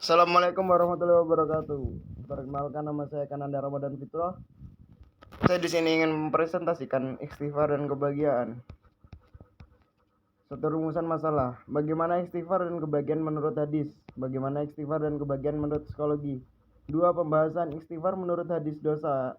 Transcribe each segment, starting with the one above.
Assalamualaikum warahmatullahi wabarakatuh. Perkenalkan, nama saya Kananda Ramadan Fitroh. Saya di sini ingin mempresentasikan istighfar dan kebahagiaan. Satu rumusan masalah. Bagaimana istighfar dan kebahagiaan menurut hadis? Bagaimana istighfar dan kebahagiaan menurut psikologi? 2. Pembahasan istighfar menurut hadis. Dosa.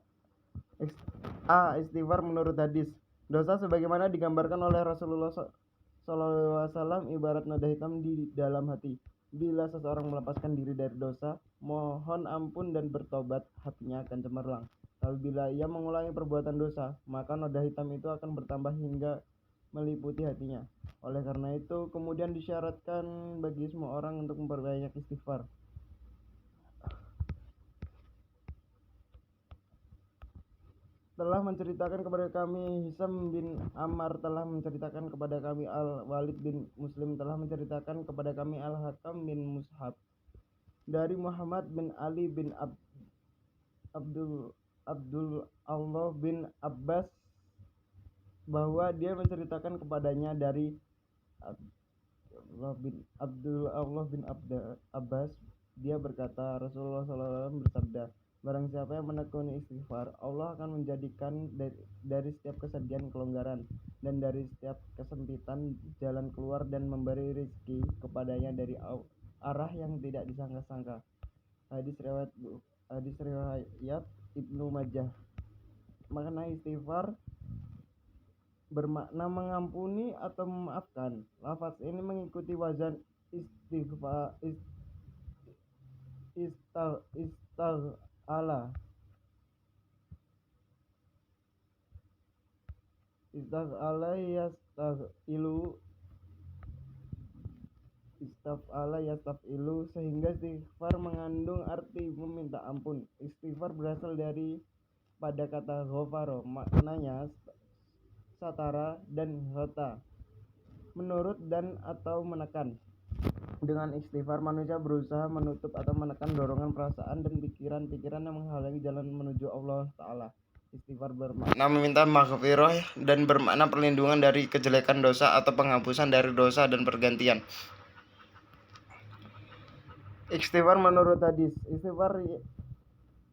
Istighfar menurut hadis. Dosa sebagaimana digambarkan oleh Rasulullah SAW ibarat noda hitam di dalam hati. Bila seseorang melepaskan diri dari dosa, mohon ampun dan bertobat, hatinya akan cemerlang. Tapi bila ia mengulangi perbuatan dosa, maka noda hitam itu akan bertambah hingga meliputi hatinya. Oleh karena itu, kemudian disyaratkan bagi semua orang untuk memperbanyak istighfar. Telah menceritakan kepada kami Hisam bin Ammar, telah menceritakan kepada kami Al-Walid bin Muslim, telah menceritakan kepada kami Al-Hakam bin Mushab dari Muhammad bin Ali bin Abdul Allah bin Abbas, bahwa dia menceritakan kepadanya dari Abdul Allah bin Abbas, dia berkata, Rasulullah SAW bersabda, barang siapa yang menekuni istighfar, Allah akan menjadikan dari setiap kesedihan kelonggaran, dan dari setiap kesempitan jalan keluar, dan memberi rezeki kepadanya dari arah yang tidak disangka-sangka. Hadis riwayat Ibnu Majah. Makna istighfar bermakna mengampuni atau memaafkan. Lafaz ini mengikuti wazan istaghala. Istaghala yastafilu, sehingga istighfar mengandung arti meminta ampun. Istighfar berasal dari pada kata ghafaro, maknanya satara, dan hota, menurut dan atau menekan. Dengan istighfar, manusia berusaha menutup atau menekan dorongan perasaan dan pikiran-pikiran yang menghalangi jalan menuju Allah Ta'ala. Istighfar bermakna meminta maghfirah dan bermakna perlindungan dari kejelekan dosa atau penghapusan dari dosa dan pergantian. Istighfar menurut hadis. Istighfar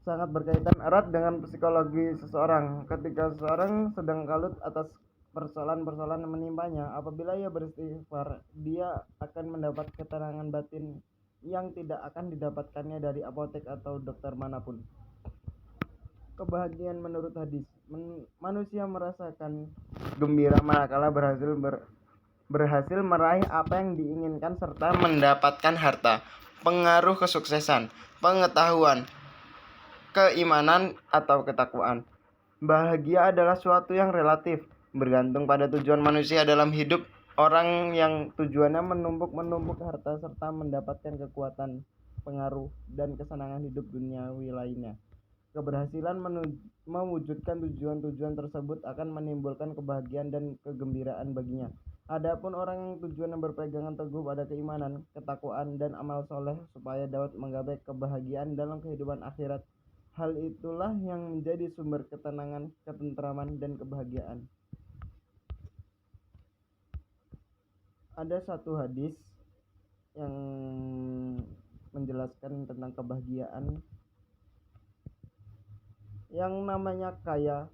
sangat berkaitan erat dengan psikologi seseorang. Ketika seseorang sedang kalut atas persoalan-persoalan yang menimpanya, apabila ia beristighfar, dia akan mendapat ketenangan batin yang tidak akan didapatkannya dari apotek atau dokter manapun. Kebahagiaan menurut hadis. Manusia merasakan gembira manakala berhasil meraih apa yang diinginkan serta mendapatkan harta, pengaruh kesuksesan, pengetahuan, keimanan, atau ketakwaan. Bahagia adalah suatu yang relatif, bergantung pada tujuan manusia dalam hidup. Orang yang tujuannya menumpuk harta serta mendapatkan kekuatan, pengaruh, dan kesenangan hidup duniawi lainnya. Keberhasilan mewujudkan tujuan-tujuan tersebut akan menimbulkan kebahagiaan dan kegembiraan baginya. Adapun orang yang tujuannya berpegangan teguh pada keimanan, ketakwaan, dan amal soleh supaya dapat menggapai kebahagiaan dalam kehidupan akhirat, hal itulah yang menjadi sumber ketenangan, ketentraman, dan kebahagiaan. Ada satu hadis yang menjelaskan tentang kebahagiaan. Yang namanya kaya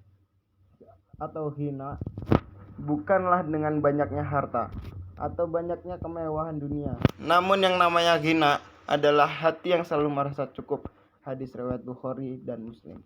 atau hina bukanlah dengan banyaknya harta atau banyaknya kemewahan dunia, namun yang namanya hina adalah hati yang selalu merasa cukup. Hadis riwayat Bukhari dan Muslim.